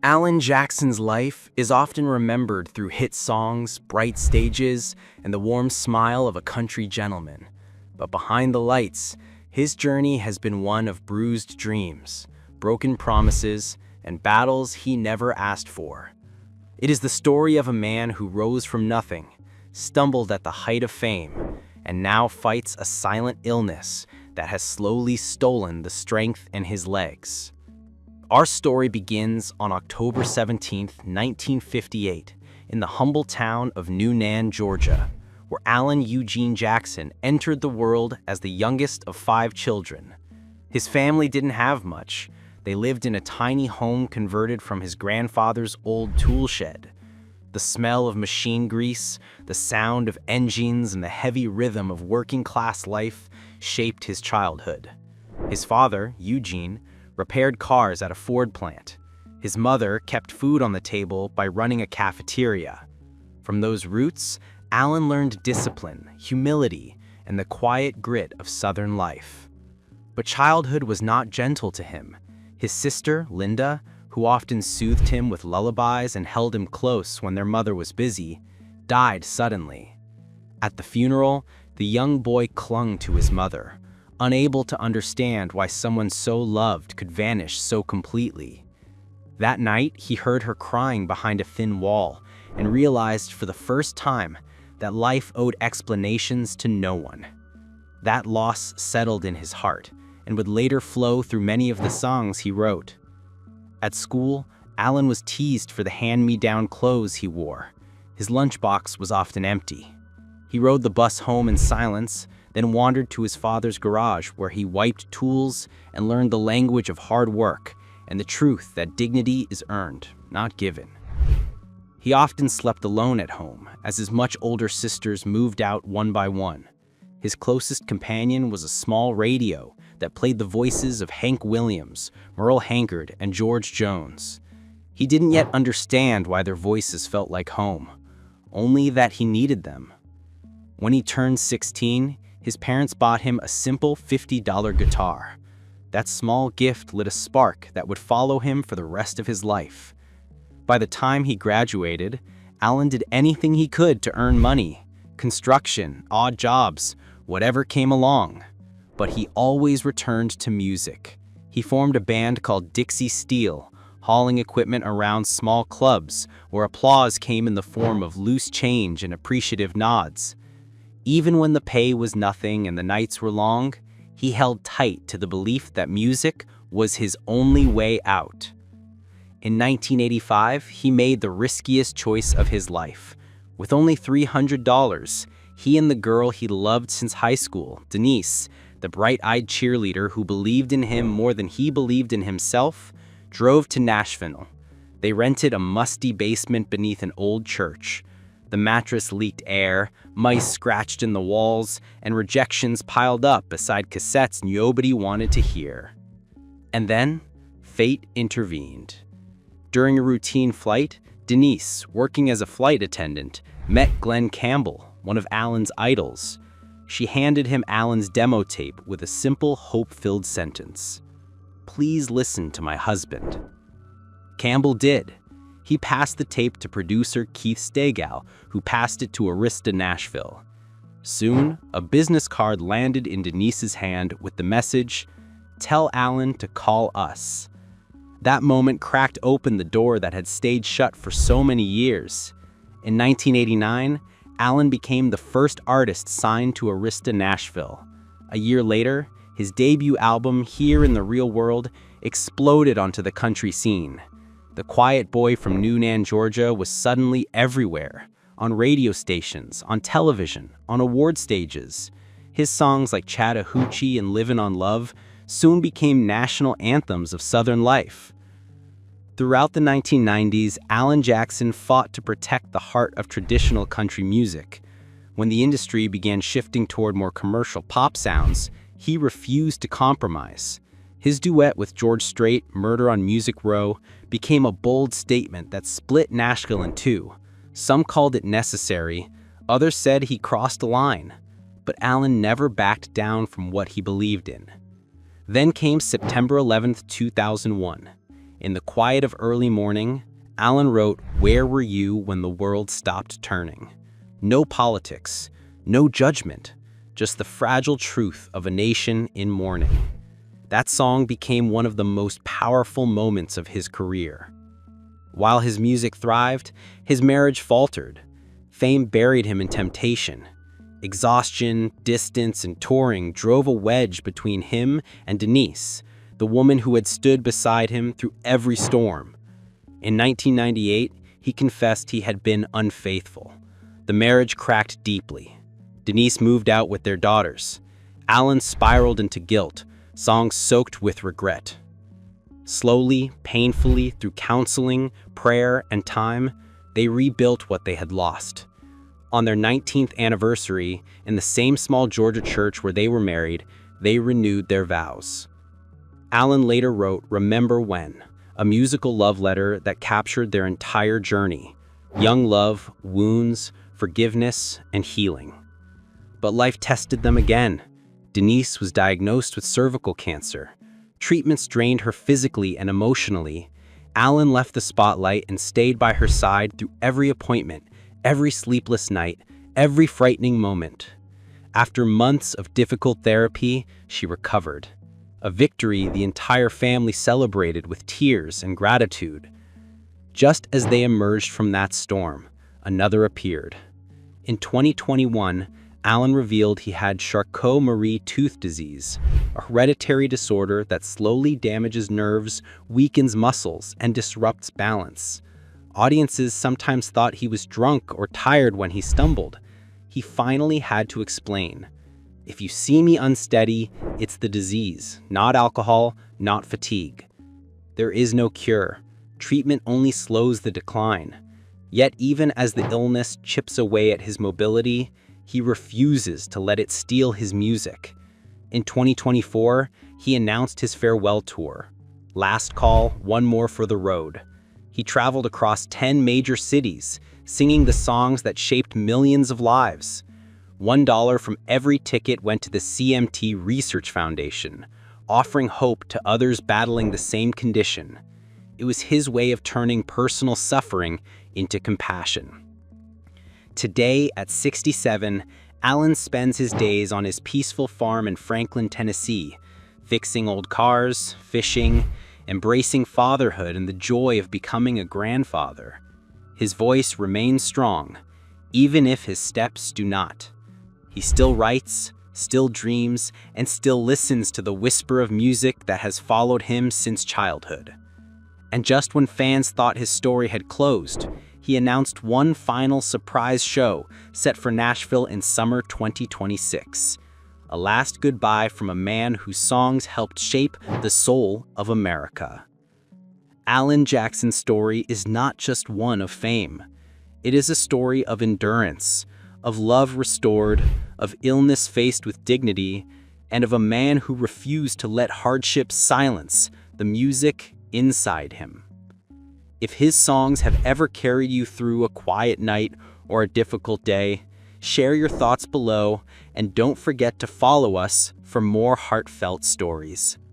Alan Jackson's life is often remembered through hit songs, bright stages, and the warm smile of a country gentleman. But behind the lights, his journey has been one of bruised dreams, broken promises, and battles he never asked for. It is the story of a man who rose from nothing, stumbled at the height of fame, and now fights a silent illness that has slowly stolen the strength in his legs. Our story begins on October 17, 1958, in the humble town of Newnan, Georgia, where Alan Eugene Jackson entered the world as the youngest of 5 children. His family didn't have much. They lived in a tiny home converted from his grandfather's old tool shed. The smell of machine grease, the sound of engines, and the heavy rhythm of working-class life shaped his childhood. His father, Eugene, repaired cars at a Ford plant. His mother kept food on the table by running a cafeteria. From those roots, Alan learned discipline, humility, and the quiet grit of Southern life. But childhood was not gentle to him. His sister, Linda, who often soothed him with lullabies and held him close when their mother was busy, died suddenly. At the funeral, the young boy clung to his mother, unable to understand why someone so loved could vanish so completely. That night, he heard her crying behind a thin wall and realized for the first time that life owed explanations to no one. That loss settled in his heart and would later flow through many of the songs he wrote. At school, Alan was teased for the hand-me-down clothes he wore. His lunchbox was often empty. He rode the bus home in silence, then wandered to his father's garage where he wiped tools and learned the language of hard work and the truth that dignity is earned, not given. He often slept alone at home as his much older sisters moved out one by one. His closest companion was a small radio that played the voices of Hank Williams, Merle Haggard, and George Jones. He didn't yet understand why their voices felt like home, only that he needed them. When he turned 16, his parents bought him a simple $50 guitar. That small gift lit a spark that would follow him for the rest of his life. By the time he graduated, Alan did anything he could to earn money, construction, odd jobs, whatever came along. But he always returned to music. He formed a band called Dixie Steel, hauling equipment around small clubs where applause came in the form of loose change and appreciative nods. Even when the pay was nothing and the nights were long, he held tight to the belief that music was his only way out. In 1985, he made the riskiest choice of his life. With only $300, he and the girl he loved since high school, Denise, the bright-eyed cheerleader who believed in him more than he believed in himself, drove to Nashville. They rented a musty basement beneath an old church. The mattress leaked air, mice scratched in the walls, and rejections piled up beside cassettes nobody wanted to hear. And then, fate intervened. During a routine flight, Denise, working as a flight attendant, met Glenn Campbell, one of Alan's idols. She handed him Alan's demo tape with a simple, hope-filled sentence: "Please listen to my husband." Campbell did. He passed the tape to producer Keith Stegall, who passed it to Arista Nashville. Soon, a business card landed in Denise's hand with the message, "Tell Alan to call us." That moment cracked open the door that had stayed shut for so many years. In 1989, Alan became the first artist signed to Arista Nashville. A year later, his debut album, Here in the Real World, exploded onto the country scene. The quiet boy from Newnan, Georgia was suddenly everywhere, on radio stations, on television, on award stages. His songs like Chattahoochee and Livin' on Love soon became national anthems of Southern life. Throughout the 1990s, Alan Jackson fought to protect the heart of traditional country music. When the industry began shifting toward more commercial pop sounds, he refused to compromise. His duet with George Strait, Murder on Music Row, became a bold statement that split Nashville in two. Some called it necessary, others said he crossed a line. But Alan never backed down from what he believed in. Then came September 11, 2001. In the quiet of early morning, Alan wrote, "Where were you when the world stopped turning?" No politics, no judgment, just the fragile truth of a nation in mourning. That song became one of the most powerful moments of his career. While his music thrived, his marriage faltered. Fame buried him in temptation. Exhaustion, distance, and touring drove a wedge between him and Denise, the woman who had stood beside him through every storm. In 1998, he confessed he had been unfaithful. The marriage cracked deeply. Denise moved out with their daughters. Alan spiraled into guilt, songs soaked with regret. Slowly, painfully, through counseling, prayer, and time, they rebuilt what they had lost. On their 19th anniversary, in the same small Georgia church where they were married, they renewed their vows. Alan later wrote "Remember When," a musical love letter that captured their entire journey: young love, wounds, forgiveness, and healing. But life tested them again. Denise was diagnosed with cervical cancer. Treatments drained her physically and emotionally. Alan left the spotlight and stayed by her side through every appointment, every sleepless night, every frightening moment. After months of difficult therapy, she recovered. A victory the entire family celebrated with tears and gratitude. Just as they emerged from that storm, another appeared. In 2021, Alan revealed he had Charcot-Marie tooth disease, a hereditary disorder that slowly damages nerves, weakens muscles, and disrupts balance. Audiences sometimes thought he was drunk or tired when he stumbled. He finally had to explain, "If you see me unsteady, it's the disease, not alcohol, not fatigue." There is no cure. Treatment only slows the decline. Yet even as the illness chips away at his mobility, he refuses to let it steal his music. In 2024, he announced his farewell tour. Last call, one more for the road. He traveled across 10 major cities, singing the songs that shaped millions of lives. $1 from every ticket went to the CMT Research Foundation, offering hope to others battling the same condition. It was his way of turning personal suffering into compassion. Today, at 67, Alan spends his days on his peaceful farm in Franklin, Tennessee, fixing old cars, fishing, embracing fatherhood and the joy of becoming a grandfather. His voice remains strong, even if his steps do not. He still writes, still dreams, and still listens to the whisper of music that has followed him since childhood. And just when fans thought his story had closed, he announced one final surprise show set for Nashville in summer 2026. A last goodbye from a man whose songs helped shape the soul of America. Alan Jackson's story is not just one of fame. It is a story of endurance, of love restored, of illness faced with dignity, and of a man who refused to let hardship silence the music inside him. If his songs have ever carried you through a quiet night or a difficult day, share your thoughts below and don't forget to follow us for more heartfelt stories.